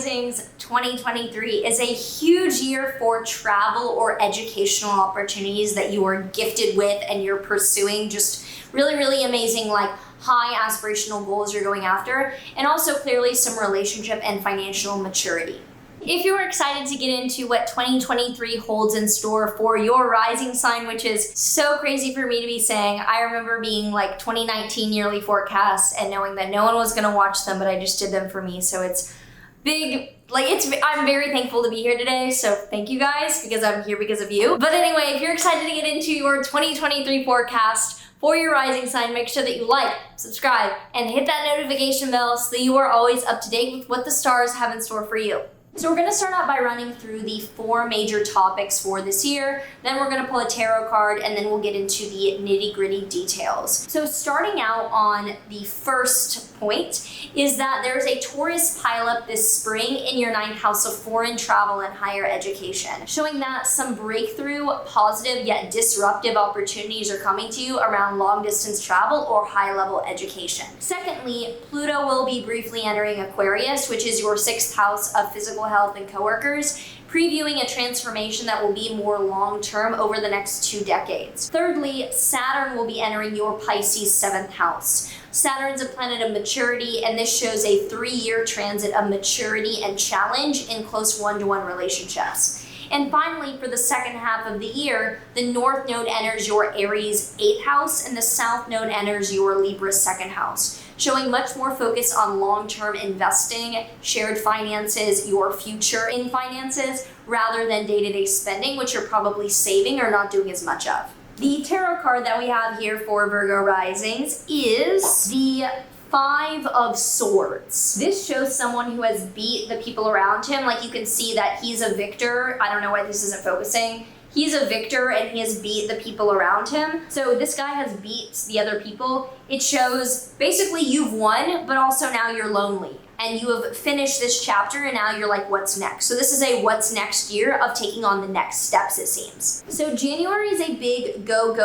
Risings 2023 is a huge year for travel or educational opportunities that you are gifted with and you're pursuing. Just really amazing, like high aspirational goals you're going after, and also clearly some relationship and financial maturity. If you're excited to get into what 2023 holds in store for your rising sign, which is so crazy for me to be saying, I remember being like 2019 yearly forecasts and knowing that no one was gonna watch them, but I just did them for me. So it's big, I'm very thankful to be here today. So thank you guys, because I'm here because of you. But anyway, if you're excited to get into your 2023 forecast for your rising sign, make sure that you like, subscribe, and hit that notification bell so that you are always up to date with what the stars have in store for you. So we're going to start out by running through the 4 major topics for this year. Then we're going to pull a tarot card, and then we'll get into the nitty-gritty details. So starting out on the first point is that there's a Taurus pileup this spring in your 9th house of foreign travel and higher education, showing that some breakthrough, positive yet disruptive opportunities are coming to you around long-distance travel or high-level education. Secondly, Pluto will be briefly entering Aquarius, which is your 6th house of physical health and coworkers, previewing a transformation that will be more long-term over the next 2 decades. Thirdly, Saturn will be entering your Pisces 7th house. Saturn's a planet of maturity, and this shows a 3-year transit of maturity and challenge in close one-to-one relationships. And finally, for the second half of the year, the North Node enters your Aries 8th house, and the South Node enters your Libra 2nd house, showing much more focus on long-term investing, shared finances, your future in finances, rather than day-to-day spending, which you're probably saving or not doing as much of. The tarot card that we have here for Virgo risings is the 5 of Swords. This shows someone who has beat the people around him. Like, you can see that he's a victor. I don't know why this isn't focusing. He's a victor and he has beat the people around him. So this guy has beat the other people. It shows basically you've won, but also now you're lonely. And you have finished this chapter, and now you're like, what's next? So this is a what's next year of taking on the next steps, it seems. So January is a big go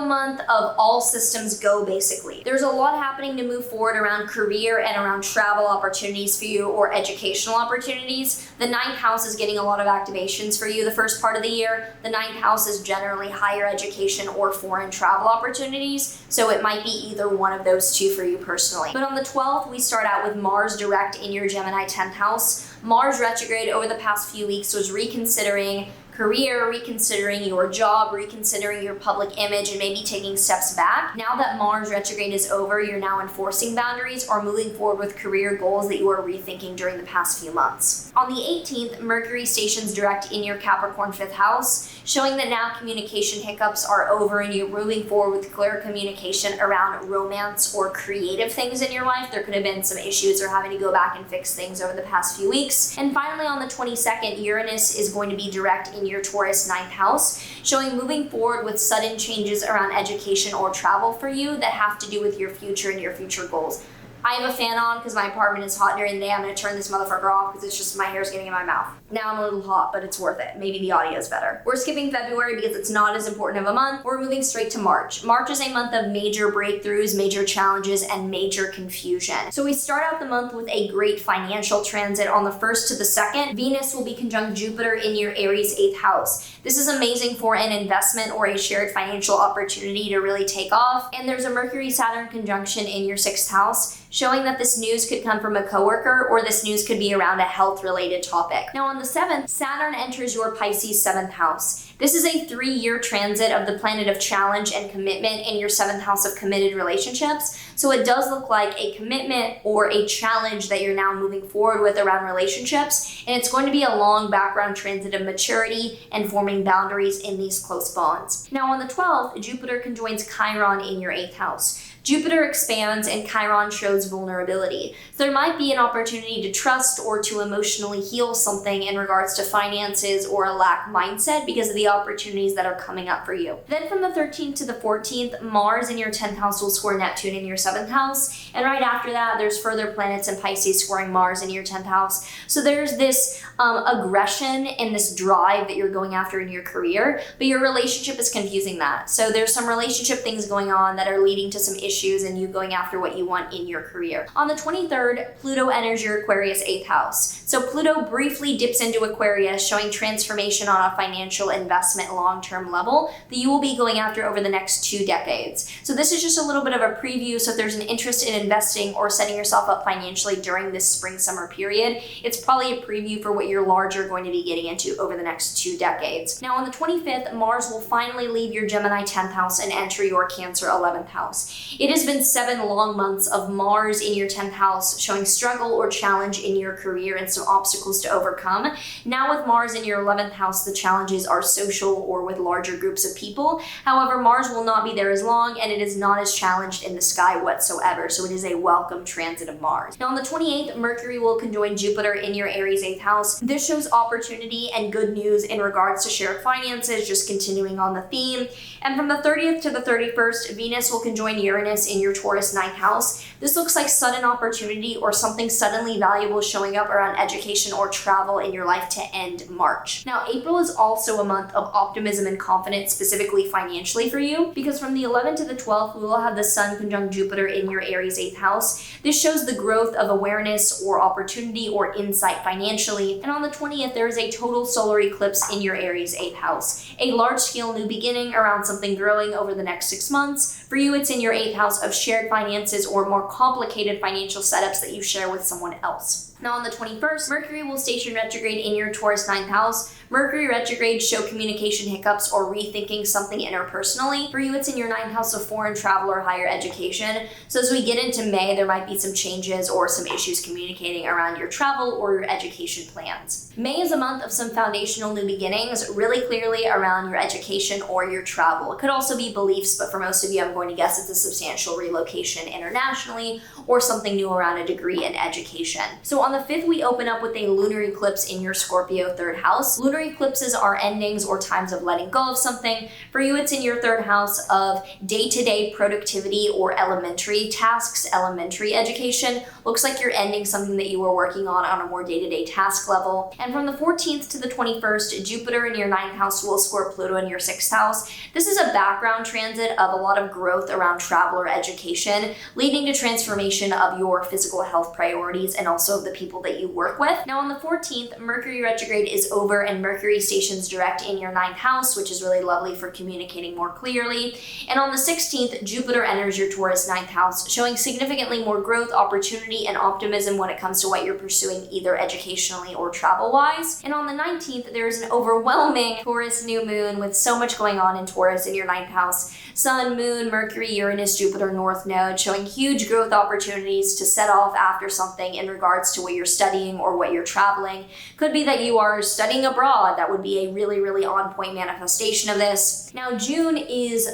month of all systems go, basically. There's a lot happening to move forward around career and around travel opportunities for you or educational opportunities. The 9th house is getting a lot of activations for you the first part of the year. The 9th house is generally higher education or foreign travel opportunities. So it might be either one of those two for you personally. But on the 12th, we start out with Mars direct in your Gemini 10th house. Mars retrograde over the past few weeks was reconsidering career, reconsidering your job, reconsidering your public image, and maybe taking steps back. Now that Mars retrograde is over, you're now enforcing boundaries or moving forward with career goals that you were rethinking during the past few months. On the 18th, Mercury stations direct in your Capricorn 5th house, showing that now communication hiccups are over and you're moving forward with clear communication around romance or creative things in your life. There could have been some issues or having to go back and fix things over the past few weeks. And finally, on the 22nd, Uranus is going to be direct in your Taurus 9th house, showing moving forward with sudden changes around education or travel for you that have to do with your future and your future goals. I have a fan on because my apartment is hot during the day. I'm going to turn this motherfucker off because it's just my hair's getting in my mouth. Now I'm a little hot, but it's worth it. Maybe the audio is better. We're skipping February because it's not as important of a month. We're moving straight to March. March is a month of major breakthroughs, major challenges, and major confusion. So we start out the month with a great financial transit. On the 1st to the 2nd, Venus will be conjunct Jupiter in your Aries 8th house. This is amazing for an investment or a shared financial opportunity to really take off. And there's a Mercury-Saturn conjunction in your 6th house, showing that this news could come from a coworker or this news could be around a health-related topic. Now on the 7th, Saturn enters your Pisces 7th house. This is a 3-year transit of the planet of challenge and commitment in your 7th house of committed relationships. So it does look like a commitment or a challenge that you're now moving forward with around relationships. And it's going to be a long background transit of maturity and forming boundaries in these close bonds. Now on the 12th, Jupiter conjoins Chiron in your 8th house. Jupiter expands and Chiron shows vulnerability. So there might be an opportunity to trust or to emotionally heal something in regards to finances or a lack mindset because of the opportunities that are coming up for you. Then from the 13th to the 14th, Mars in your 10th house will square Neptune in your 7th house. And right after that, there's further planets in Pisces squaring Mars in your 10th house. So there's this aggression and this drive that you're going after in your career, but your relationship is confusing that. So there's some relationship things going on that are leading to some issues issues and you going after what you want in your career. On the 23rd, Pluto enters your Aquarius 8th house. So Pluto briefly dips into Aquarius, showing transformation on a financial investment long-term level that you will be going after over the next 2 decades. So this is just a little bit of a preview. So if there's an interest in investing or setting yourself up financially during this spring-summer period, it's probably a preview for what you're larger going to be getting into over the next 2 decades. Now on the 25th, Mars will finally leave your Gemini 10th house and enter your Cancer 11th house. It has been 7 long months of Mars in your 10th house, showing struggle or challenge in your career and some obstacles to overcome. Now with Mars in your 11th house, the challenges are social or with larger groups of people. However, Mars will not be there as long and it is not as challenged in the sky whatsoever, so it is a welcome transit of Mars. Now on the 28th, Mercury will conjoin Jupiter in your Aries 8th house. This shows opportunity and good news in regards to shared finances, just continuing on the theme. And from the 30th to the 31st, Venus will conjoin Uranus in your Taurus 9th house. This looks like sudden opportunity or something suddenly valuable showing up around education or travel in your life to end March. Now, April is also a month of optimism and confidence, specifically financially for you, because from the 11th to the 12th, we will have the Sun conjunct Jupiter in your Aries 8th house. This shows the growth of awareness or opportunity or insight financially. And on the 20th, there is a total solar eclipse in your Aries 8th house. A large-scale new beginning around something growing over the next 6 months. For you, it's in your 8th house of shared finances or more complicated financial setups that you share with someone else. Now on the 21st, Mercury will station retrograde in your Taurus 9th house. Mercury retrogrades show communication hiccups or rethinking something interpersonally. For you, it's in your 9th house of foreign travel or higher education. So as we get into May, there might be some changes or some issues communicating around your travel or your education plans. May is a month of some foundational new beginnings, really clearly around your education or your travel. It could also be beliefs, but for most of you, I'm going to guess it's a substantial relocation internationally or something new around a degree in education. So on the 5th, we open up with a lunar eclipse in your Scorpio 3rd house. Lunar eclipses are endings or times of letting go of something. For you, it's in your 3rd house of day-to-day productivity or elementary tasks, elementary education. Looks like you're ending something that you were working on a more day-to-day task level. And from the 14th to the 21st, Jupiter in your 9th house will square Pluto in your 6th house. This is a background transit of a lot of growth around travel or education, leading to transformation of your physical health priorities and also of the people that you work with. Now on the 14th, Mercury retrograde is over and Mercury stations direct in your 9th house, which is really lovely for communicating more clearly. And on the 16th, Jupiter enters your Taurus 9th house, showing significantly more growth, opportunity, and optimism when it comes to what you're pursuing either educationally or travel-wise. And on the 19th, there is an overwhelming Taurus new moon with so much going on in Taurus in your 9th house. Sun, Moon, Mercury, Uranus, Jupiter, North Node, showing huge growth opportunities to set off after something in regards to what you're studying or what you're traveling. Could be that you are studying abroad. That would be a really, really on-point manifestation of this. Now, June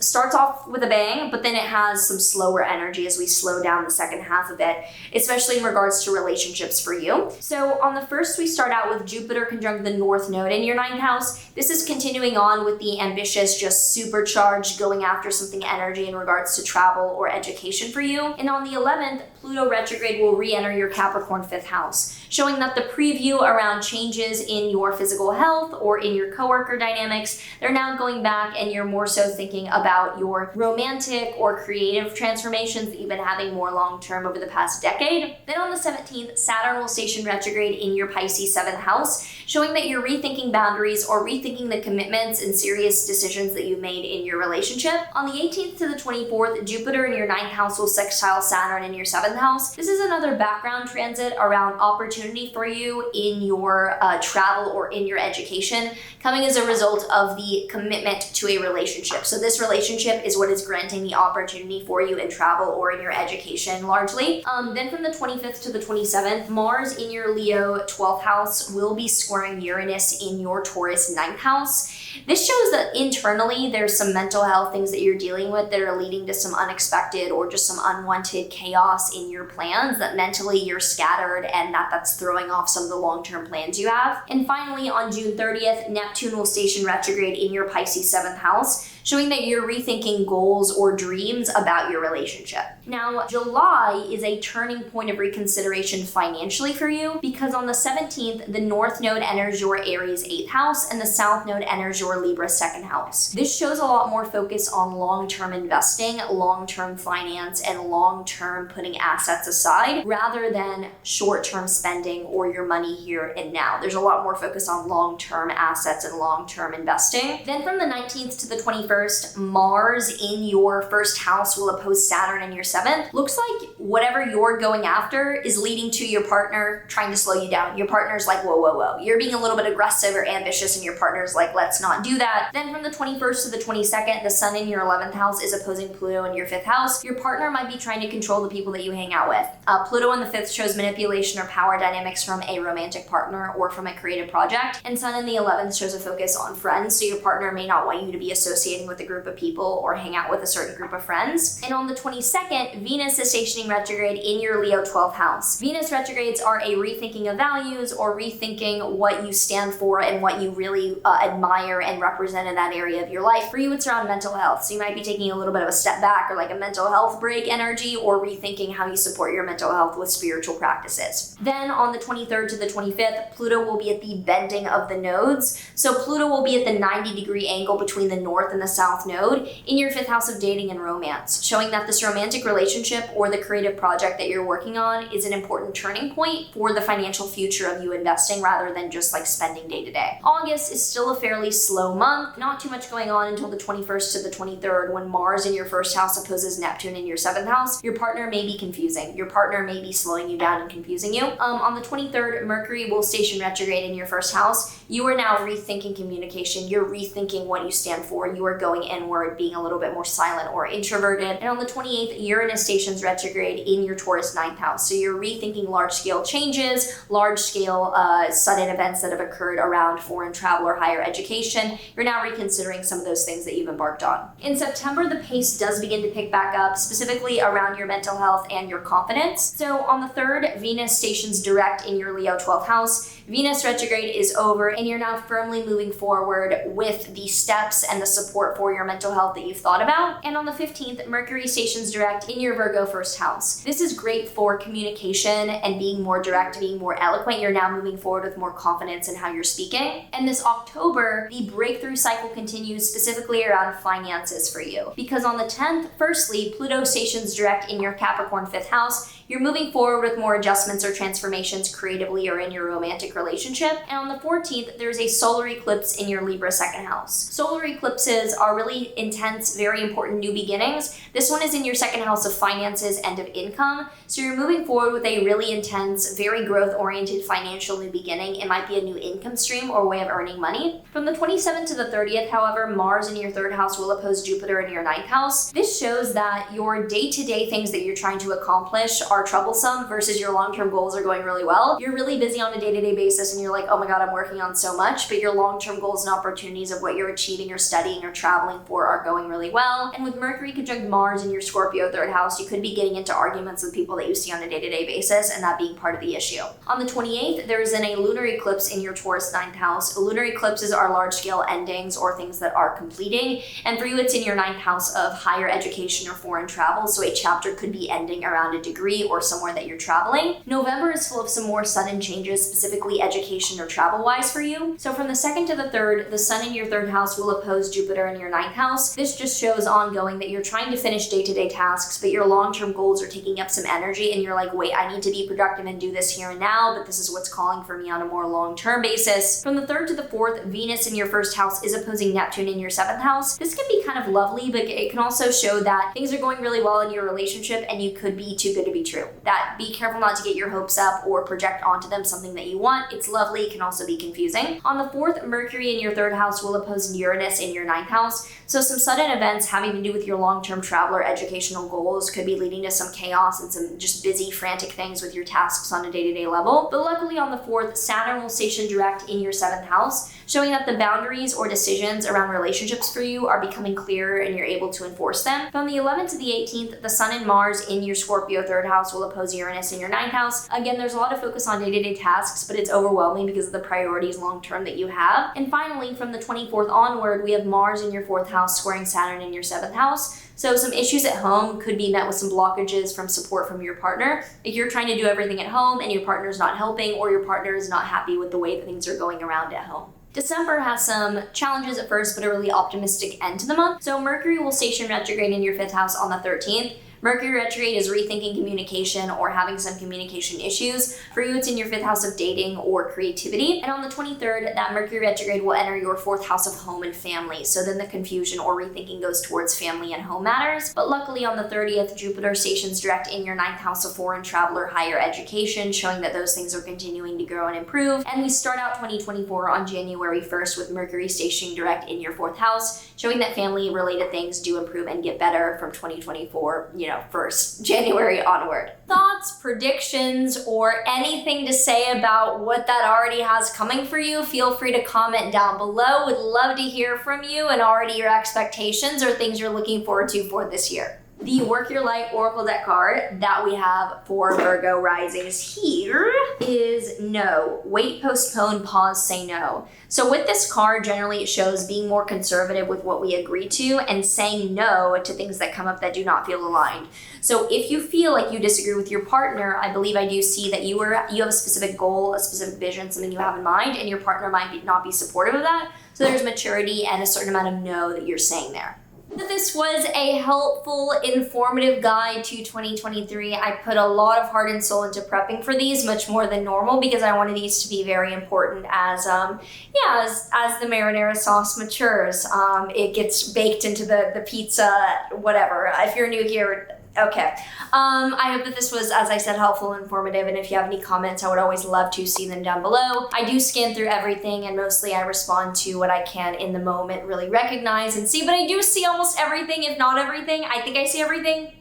starts off with a bang, but then it has some slower energy as we slow down the second half of it, especially in regards to relationships for you. So on the 1st, we start out with Jupiter conjunct the North Node in your 9th house. This is continuing on with the ambitious, just supercharged, going after something energy in regards to travel or education for you. And on the 11th, Pluto retrograde will re-enter your Capricorn 5th house, showing that the preview around changes in your physical health or in your coworker dynamics, they're now going back and you're more so thinking about your romantic or creative transformations that you've been having more long-term over the past decade. Then on the 17th, Saturn will station retrograde in your Pisces 7th house, showing that you're rethinking boundaries or rethinking the commitments and serious decisions that you made in your relationship. On the 18th to the 24th, Jupiter in your 9th house will sextile Saturn in your 7th house. This is another background transit around opportunity for you in your travel or in your education, coming as a result of the commitment to a relationship. So this relationship is what is granting the opportunity for you in travel or in your education largely. Then from the 25th to the 27th, Mars in your Leo 12th house will be squaring Uranus in your Taurus 9th house. This shows that internally there's some mental health things that you're dealing with that are leading to some unexpected or just some unwanted chaos in your plans, that mentally you're scattered and that's throwing off some of the long-term plans you have. And finally, on June 30th, Neptune will station retrograde in your Pisces 7th house, showing that you're rethinking goals or dreams about your relationship. Now, July is a turning point of reconsideration financially for you because on the 17th, the North Node enters your Aries 8th house and the South Node enters your Libra 2nd house. This shows a lot more focus on long-term investing, long-term finance, and long-term putting assets aside rather than short-term spending or your money here and now. There's a lot more focus on long-term assets and long-term investing. Then from the 19th to the 21st, Mars in your 1st house will oppose Saturn in your 7th. Looks like whatever you're going after is leading to your partner trying to slow you down. Your partner's like, whoa, whoa, whoa. You're being a little bit aggressive or ambitious and your partner's like, let's not do that. Then from the 21st to the 22nd, the Sun in your 11th house is opposing Pluto in your 5th house. Your partner might be trying to control the people that you hang out with. Pluto in the 5th shows manipulation or power dynamics from a romantic partner or from a creative project. And Sun in the 11th shows a focus on friends. So your partner may not want you to be associating with a group of people or hang out with a certain group of friends. And on the 22nd, Venus is stationing retrograde in your Leo 12th house. Venus retrogrades are a rethinking of values or rethinking what you stand for and what you really admire and represent in that area of your life. For you, it's around mental health. So you might be taking a little bit of a step back or like a mental health break energy or rethinking how you support your mental health with spiritual practices. Then on the 23rd to the 25th, Pluto will be at the bending of the nodes. So Pluto will be at the 90-degree angle between the North and the South node in your 5th house of dating and romance, showing that this romantic relationship or the creative project that you're working on is an important turning point for the financial future of you investing rather than just like spending day to day. August is still a fairly slow month, not too much going on until the 21st to the 23rd when Mars in your 1st house opposes Neptune in your 7th house. Your partner may be confusing. Your partner may be slowing you down and confusing you. On the 23rd, Mercury will station retrograde in your 1st house. You are now rethinking communication. You're rethinking what you stand for. You are going inward, being a little bit more silent or introverted. And on the 28th, Uranus stations retrograde in your Taurus 9th house. So you're rethinking large-scale changes, large-scale sudden events that have occurred around foreign travel or higher education. You're now reconsidering some of those things that you've embarked on. In September, the pace does begin to pick back up, specifically around your mental health and your confidence. So on the 3rd, Venus stations direct in your Leo 12th house. Venus retrograde is over and you're now firmly moving forward with the steps and the support for your mental health that you've thought about. And on the 15th, Mercury stations direct in your Virgo 1st house. This is great for communication and being more direct, being more eloquent. You're now moving forward with more confidence in how you're speaking. And this October, the breakthrough cycle continues specifically around finances for you. Because on the 10th, firstly, Pluto stations direct in your Capricorn 5th house. You're moving forward with more adjustments or transformations creatively or in your romantic relationship. And on the 14th, there's a solar eclipse in your Libra 2nd house. Solar eclipses are really intense, very important new beginnings. This one is in your 2nd house of finances and of income. So you're moving forward with a really intense, very growth-oriented financial new beginning. It might be a new income stream or way of earning money. From the 27th to the 30th, however, Mars in your 3rd house will oppose Jupiter in your 9th house. This shows that your day-to-day things that you're trying to accomplish are troublesome versus your long-term goals are going really well. You're really busy on a day-to-day basis and you're like, oh my God, I'm working on so much, but your long-term goals and opportunities of what you're achieving or studying or traveling for are going really well. And with Mercury conjunct Mars in your Scorpio 3rd house, you could be getting into arguments with people that you see on a day-to-day basis and that being part of the issue. On the 28th, there is a lunar eclipse in your Taurus 9th house. Lunar eclipses are large-scale endings or things that are completing. And for you, it's in your 9th house of higher education or foreign travel. So a chapter could be ending around a degree or somewhere that you're traveling. November is full of some more sudden changes, specifically education or travel-wise for you. So from the 2nd to the 3rd, the Sun in your 3rd house will oppose Jupiter in your 9th house. This just shows ongoing that you're trying to finish day-to-day tasks, but your long-term goals are taking up some energy and you're like, wait, I need to be productive and do this here and now, but this is what's calling for me on a more long-term basis. From the 3rd to the 4th, Venus in your 1st house is opposing Neptune in your 7th house. This can be kind of lovely, but it can also show that things are going really well in your relationship and you could be too good to be true. That be careful not to get your hopes up or project onto them something that you want. It's lovely, it can also be confusing. On the 4th, Mercury in your 3rd house will oppose Uranus in your 9th house. So some sudden events having to do with your long-term travel or educational goals could be leading to some chaos and some just busy, frantic things with your tasks on a day-to-day level. But luckily on the 4th, Saturn will station direct in your 7th house, showing that the boundaries or decisions around relationships for you are becoming clearer and you're able to enforce them. From the 11th to the 18th, the Sun and Mars in your Scorpio 3rd house house will oppose Uranus in your 9th house. Again, there's a lot of focus on day-to-day tasks, but it's overwhelming because of the priorities long-term that you have. And finally, from the 24th onward, we have Mars in your 4th house squaring Saturn in your 7th house. So some issues at home could be met with some blockages from support from your partner. If you're trying to do everything at home and your partner's not helping, or your partner is not happy with the way that things are going around at home. December has some challenges at first, but a really optimistic end to the month. So Mercury will station retrograde in your 5th house on the 13th. Mercury retrograde is rethinking communication or having some communication issues. For you, it's in your 5th house of dating or creativity. And on the 23rd, that Mercury retrograde will enter your 4th house of home and family. So then the confusion or rethinking goes towards family and home matters. But luckily on the 30th, Jupiter stations direct in your 9th house of foreign travel or higher education, showing that those things are continuing to grow and improve. And we start out 2024 on January 1st with Mercury stationing direct in your 4th house, showing that family related things do improve and get better from 2024, 1st January onward. Thoughts, predictions, or anything to say about what that already has coming for you, feel free to comment down below. Would love to hear from you and already your expectations or things you're looking forward to for this year. The Work Your Life Oracle deck card that we have for Virgo risings here is no. Wait, postpone, pause, say no. So with this card, generally it shows being more conservative with what we agree to and saying no to things that come up that do not feel aligned. So if you feel like you disagree with your partner, I believe I do see that you have a specific goal, a specific vision, something you have in mind, and your partner might not be supportive of that. So there's maturity and a certain amount of no that you're saying there. This was a helpful, informative guide to 2023. I put a lot of heart and soul into prepping for these, much more than normal, because I wanted these to be very important as the marinara sauce matures. It gets baked into the pizza, whatever. If you're new here, okay. I hope that this was, as I said, helpful and informative, and if you have any comments, I would always love to see them down below. I do scan through everything, and mostly I respond to what I can in the moment, really recognize and see, but I do see almost everything, if not everything. I think I see everything,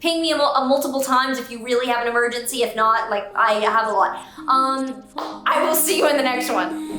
Ping me a multiple times if you really have an emergency. If not, I have a lot. I will see you in the next one.